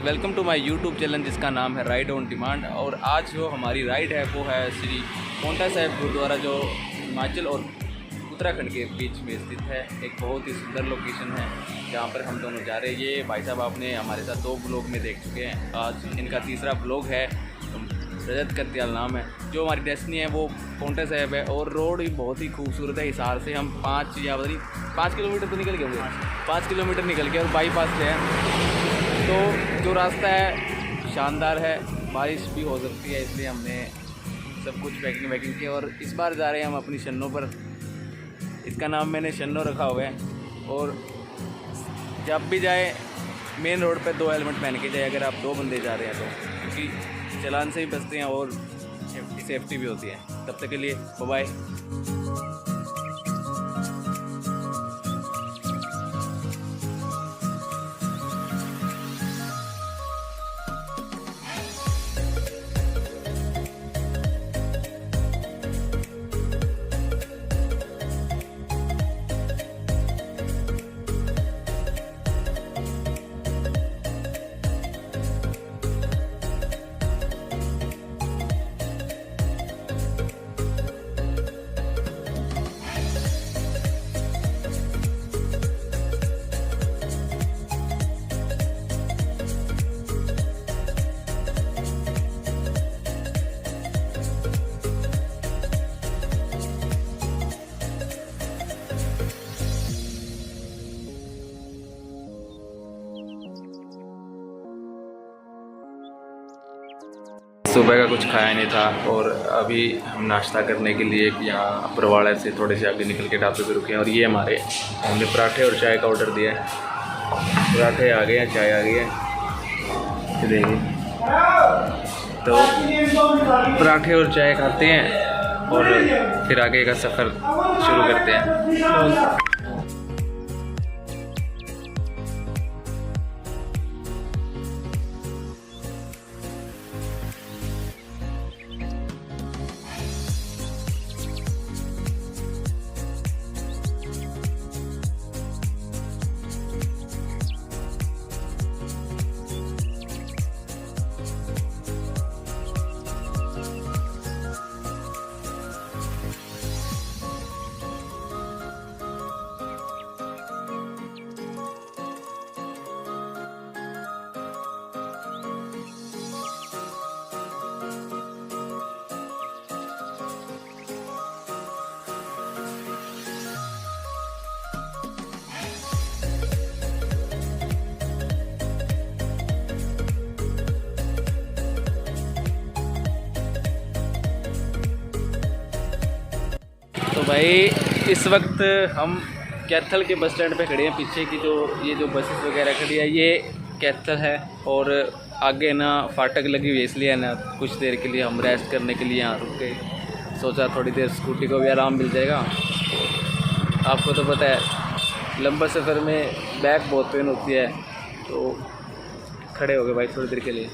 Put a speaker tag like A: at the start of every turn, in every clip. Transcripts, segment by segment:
A: Welcome to my YouTube channel जिसका नाम है राइड ऑन डिमांड। और आज जो हमारी राइड है वो है श्री पांवटा साहिब गुरुद्वारा, जो हिमाचल और उत्तराखंड के बीच में स्थित है। एक बहुत ही सुंदर लोकेशन है जहाँ पर हम दोनों जा रहे हैं। ये भाई साहब आपने हमारे साथ 2 ब्लॉग में देख चुके हैं, आज इनका तीसरा ब्लॉग है। रजत करतियाल नाम है। जो हमारी डेस्टिनी है वो पांवटा साहिब है और रोड भी बहुत ही खूबसूरत है। हिसार से हम 5 किलोमीटर तो निकल गए होंगे, 5 किलोमीटर निकल गए और बाईपास से है। तो जो रास्ता है शानदार है, बारिश भी हो सकती है, इसलिए हमने सब कुछ पैकिंग की। और इस बार जा रहे हैं हम अपनी शन्नों पर। इसका नाम मैंने शन्नो रखा हुआ है। और जब भी जाए मेन रोड पे 2 हेलमेट पहन के जाए, अगर आप 2 बंदे जा रहे हैं तो, क्योंकि चलान से भी बचते हैं और सेफ्टी भी होती है। तब तक के लिए बाय। सुबह का कुछ खाया नहीं था और अभी हम नाश्ता करने के लिए यहाँ बरवाड़ा से थोड़े से आगे निकल के ढाबे पे रुके हैं। और ये हमने पराठे और चाय का ऑर्डर दिया है। पराठे आ गए हैं, चाय आ गई है, ये देखिए। तो पराठे और चाय खाते हैं और फिर आगे का सफ़र शुरू करते हैं। तो भाई इस वक्त हम कैथल के बस स्टैंड पे खड़े हैं। पीछे की जो बसेस वगैरह खड़ी है ये कैथल है। और आगे ना फाटक लगी हुई है, इसलिए ना कुछ देर के लिए हम रेस्ट करने के लिए यहाँ रुक गए। सोचा थोड़ी देर स्कूटी को भी आराम मिल जाएगा। आपको तो पता है लंबा सफ़र में बैक बहुत पेन होती है, तो खड़े हो गए भाई थोड़ी देर के लिए।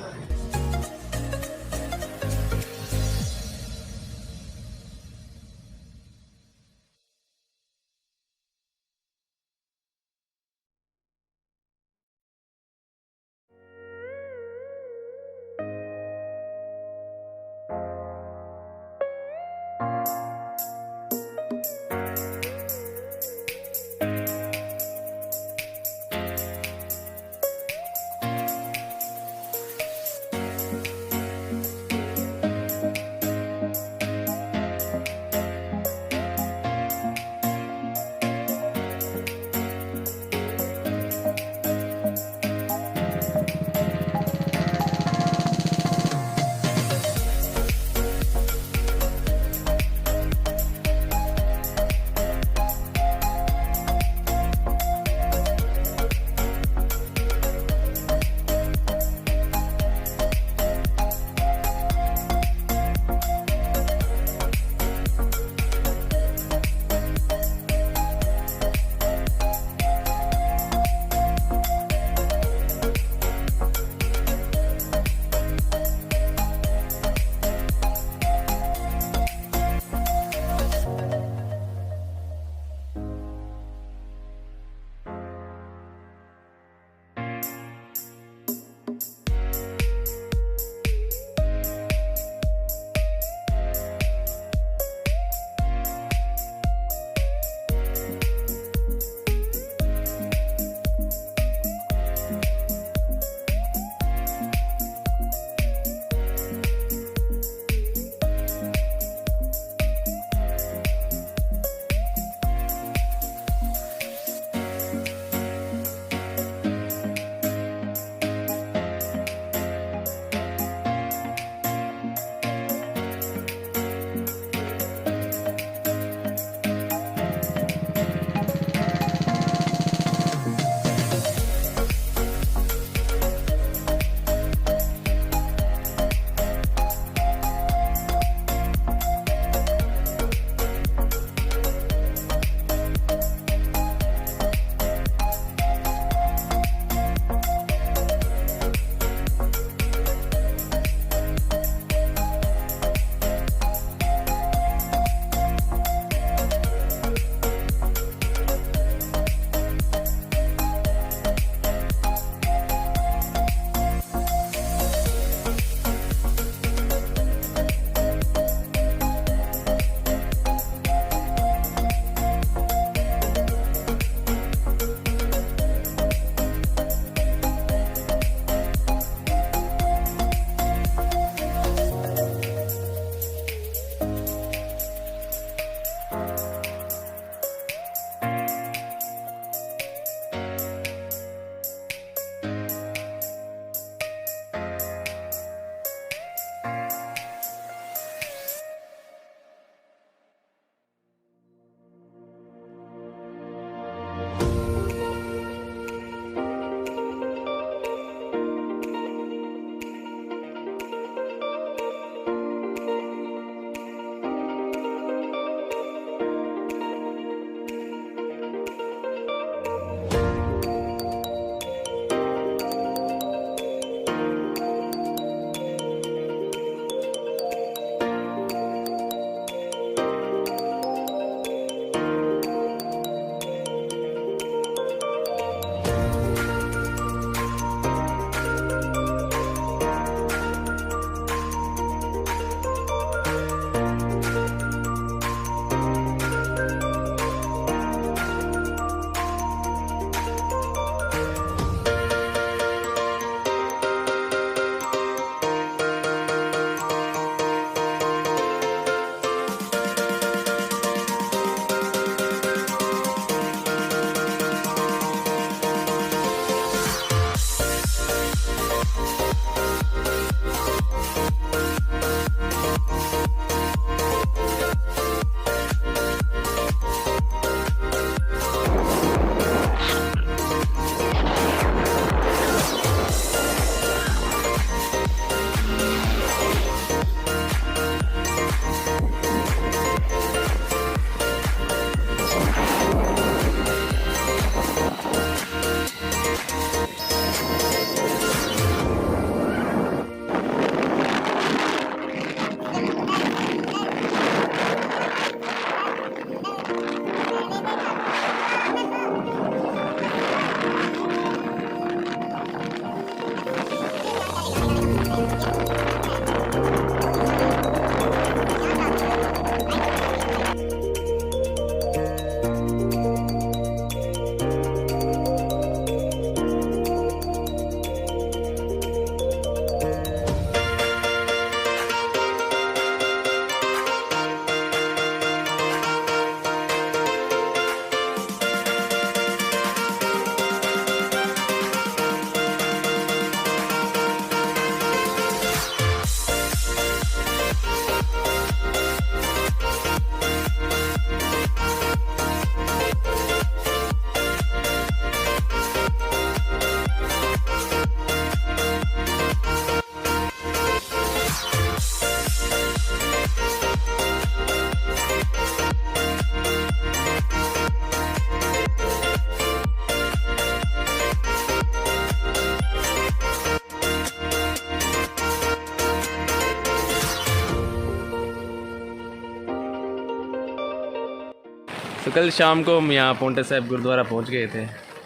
A: तो कल शाम को हम यहाँ पौंटा साहिब गुरुद्वारा पहुँच गए थे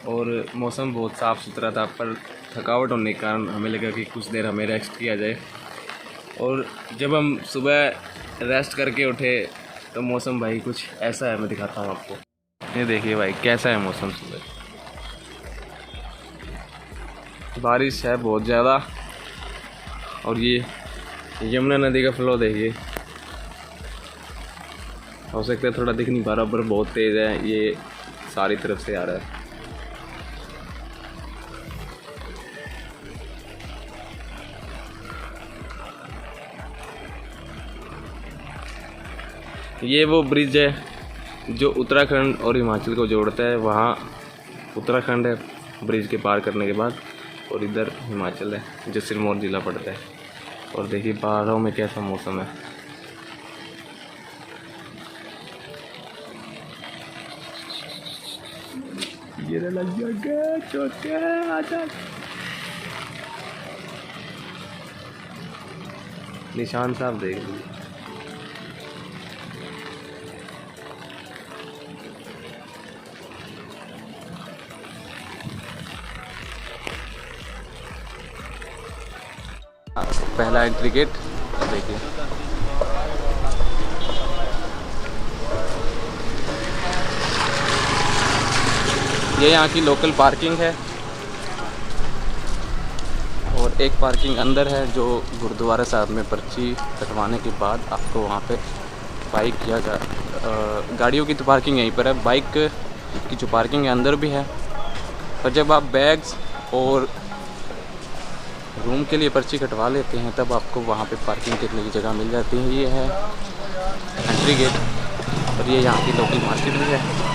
A: और मौसम बहुत साफ़ सुथरा था, पर थकावट होने के कारण हमें लगा कि कुछ देर हमें रेस्ट किया जाए। और जब हम सुबह रेस्ट करके उठे तो मौसम भाई कुछ ऐसा है, मैं दिखाता हूँ आपको। ये देखिए भाई कैसा है मौसम सुबह, बारिश है बहुत ज़्यादा। और ये यमुना नदी का फ्लो देखिए, हो सकता है थोड़ा दिख नहीं पा रहा पर बहुत तेज़ है, ये सारी तरफ से आ रहा है। ये वो ब्रिज है जो उत्तराखंड और हिमाचल को जोड़ता है। वहाँ उत्तराखंड है ब्रिज के पार करने के बाद, और इधर हिमाचल है जो सिरमौर ज़िला पड़ता है। और देखिए पहाड़ों में कैसा मौसम है। ये लग जाएगा छोटे आजा, निशान साहब देख लीजिए। पहला एंट्री गेट देखिए, ये यहाँ की लोकल पार्किंग है। और एक पार्किंग अंदर है जो गुरुद्वारा साहब में पर्ची कटवाने के बाद आपको वहाँ पे बाइक या गाड़ियों की तो पार्किंग यहीं पर है, बाइक की जो पार्किंग है अंदर भी है। और जब आप बैग्स और रूम के लिए पर्ची कटवा लेते हैं तब आपको वहाँ पे पार्किंग करने की जगह मिल जाती है। ये है एंट्री गेट और ये यहाँ की लोकल मार्केट भी है।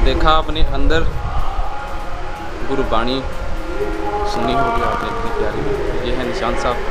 A: देखा आपने अंदर गुरबाणी सुनी होगी आपने इतनी प्यारी। ये है निशान साहब।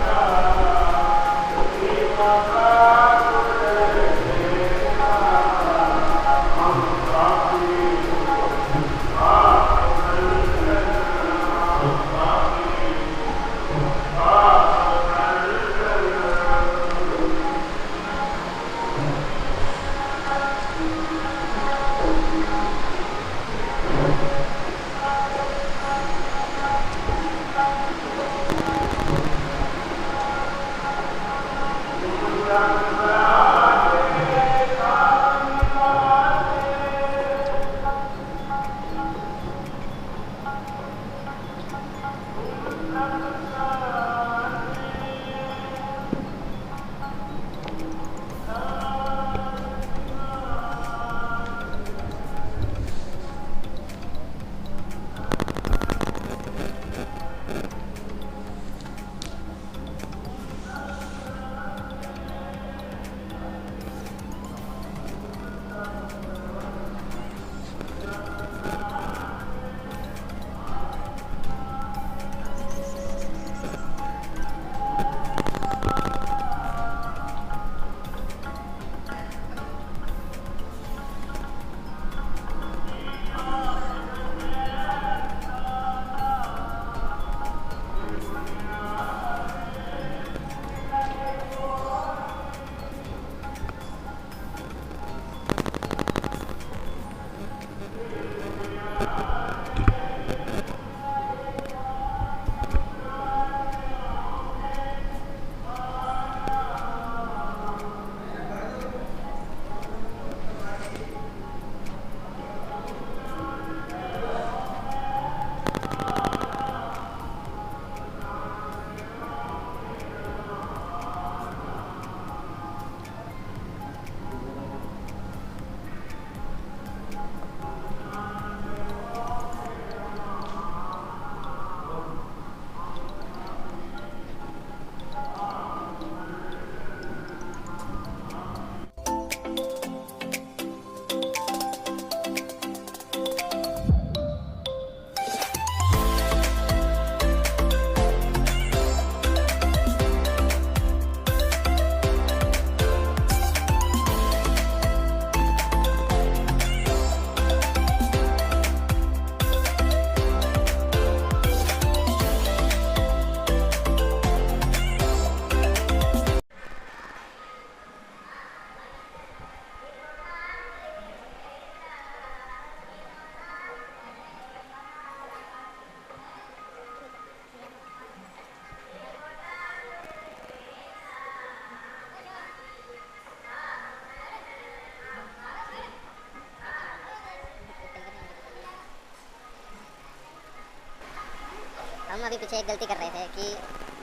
B: हम अभी पीछे एक गलती कर रहे थे कि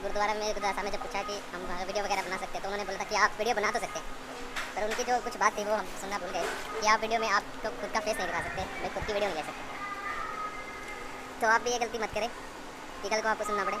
B: गुरुद्वारा में गुरुदासा में जब पूछा कि हम वीडियो वगैरह बना सकते हैं, तो उन्होंने बोला था कि आप वीडियो बना तो सकते हैं, पर उनकी जो कुछ बात थी वो हम सुनना भूल गए कि आप वीडियो में आप तो खुद का फेस नहीं दिखा सकते, भाई खुद की वीडियो नहीं ले सकते। तो आप भी ये गलती मत करें कि कल को आपको सुनना पड़े।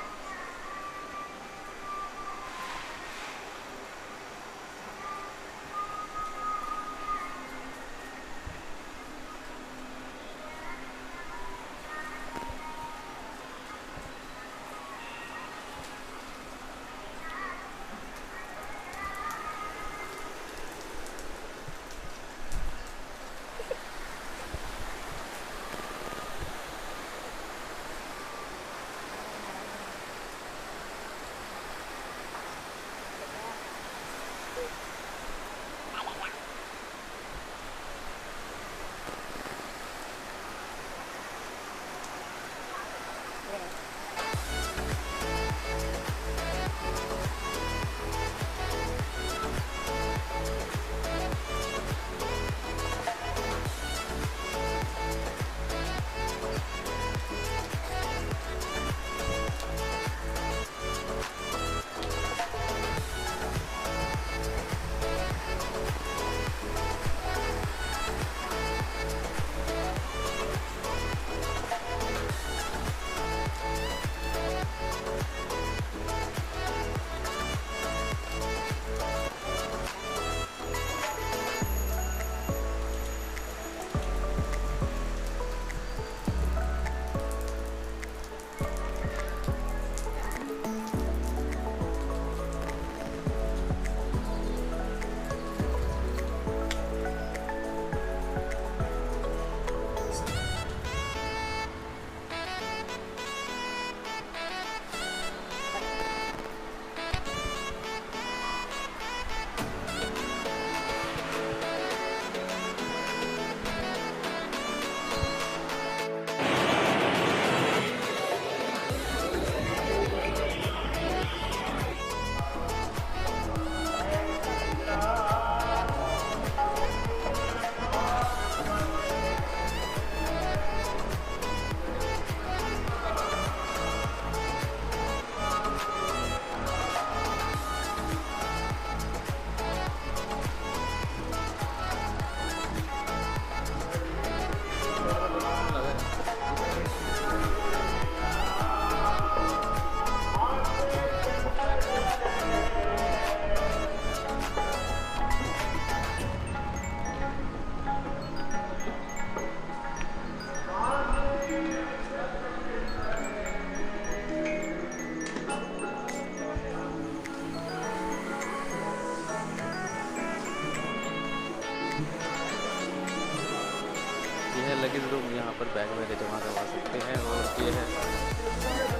A: लोग यहाँ पर बैग वगैरह जमा करवा सकते हैं। और ये है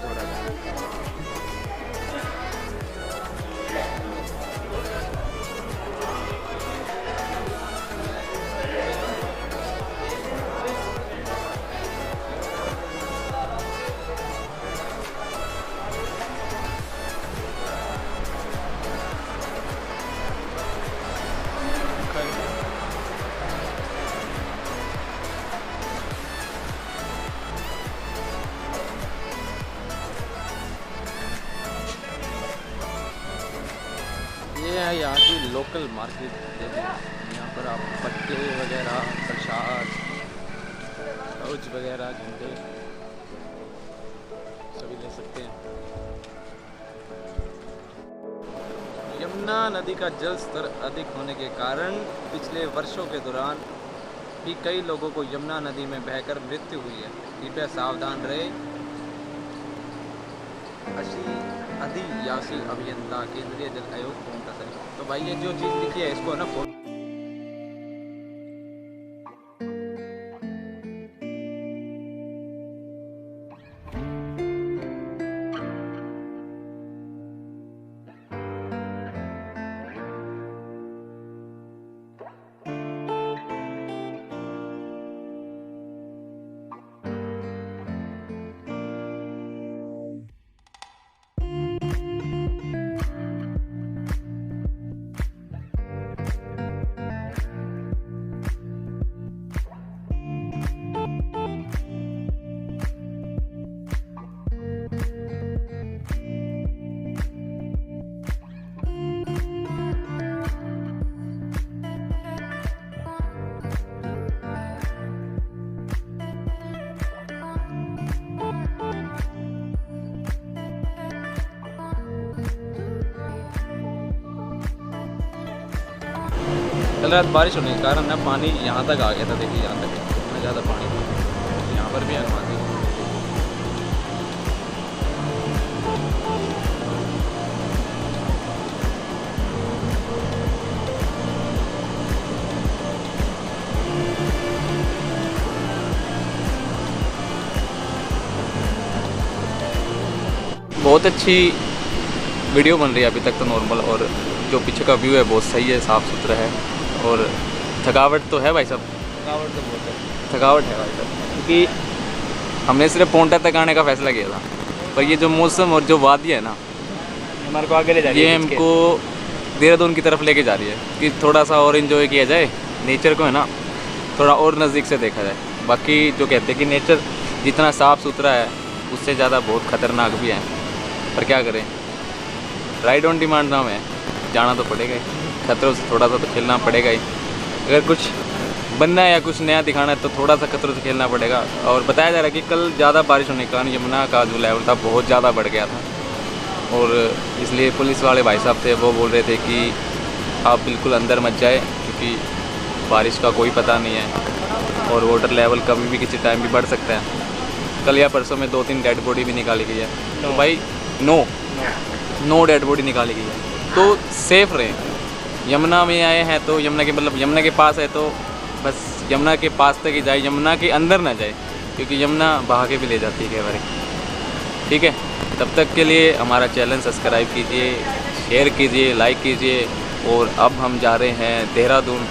A: थोड़ा ये है यहाँ की लोकल मार्केट। यहाँ पर आप पत्ते वगैरह, प्रसाद, काउच वगैरह, झंडे सभी ले सकते हैं। यमुना नदी का जल स्तर अधिक होने के कारण पिछले वर्षों के दौरान भी कई लोगों को यमुना नदी में बहकर मृत्यु हुई है। कृपया सावधान रहे। अधियासी अभियंता, केंद्रीय जल आयोग, पोंटा साहिब। तो भाई ये जो चीज़ लिखी है इसको ना कल रात बारिश होने के कारण ना पानी यहाँ तक आ गया था। देखिए यहाँ तक इतना ज़्यादा पानी था। यहाँ पर भी अनुमान बहुत अच्छी वीडियो बन रही है अभी तक तो नॉर्मल। और जो पीछे का व्यू है बहुत सही है, साफ़ सुथरा है। और थकावट तो है भाई साहब, थकावट तो बहुत है, थकावट है भाई साहब, क्योंकि हमने सिर्फ पोंटा तक आने का फैसला किया था। पर ये जो मौसम और जो वादी है ना,
C: हमारे को आगे ले जा रही है,
A: ये हमको देहरादून की तरफ लेके जा रही है कि थोड़ा सा और इन्जॉय किया जाए नेचर को, है ना, थोड़ा और नज़दीक से देखा जाए। बाकी जो कहते हैं कि नेचर जितना साफ़ सुथरा है उससे ज़्यादा बहुत ख़तरनाक भी है। पर क्या करें, राइड ऑन डिमांड नाम है, जाना तो पड़ेगा ही, खतरों से थोड़ा सा तो खेलना पड़ेगा ही। अगर कुछ बनना है या कुछ नया दिखाना है तो थोड़ा सा खतरों से खेलना पड़ेगा। और बताया जा रहा है कि कल ज़्यादा बारिश होने के कारण यमुना का जो लेवल था बहुत ज़्यादा बढ़ गया था। और इसलिए पुलिस वाले भाई साहब थे वो बोल रहे थे कि आप बिल्कुल अंदर मत जाए, क्योंकि बारिश का कोई पता नहीं है और वाटर लेवल कभी भी किसी टाइम भी बढ़ सकता है। कल या परसों में 2-3 डेड बॉडी भी निकाली गई है। तो भाई नो डेड बॉडी निकाली गई है। तो सेफ़ रहें। यमुना में आए हैं तो यमुना के मतलब यमुना के पास है तो बस यमुना के पास तक ही जाए, यमुना के अंदर ना जाए, क्योंकि यमुना बहा के भी ले जाती है कई बार। ठीक है, तब तक के लिए हमारा चैनल सब्सक्राइब कीजिए, शेयर कीजिए, लाइक कीजिए। और अब हम जा रहे हैं देहरादून,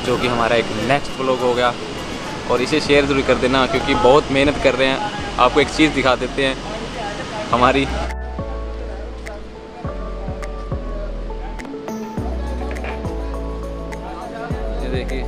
A: जो कि हमारा एक नेक्स्ट व्लॉग हो गया। और इसे शेयर ज़रूर कर देना, क्योंकि बहुत मेहनत कर रहे हैं। आपको एक चीज़ दिखा देते हैं हमारी, ये देखिए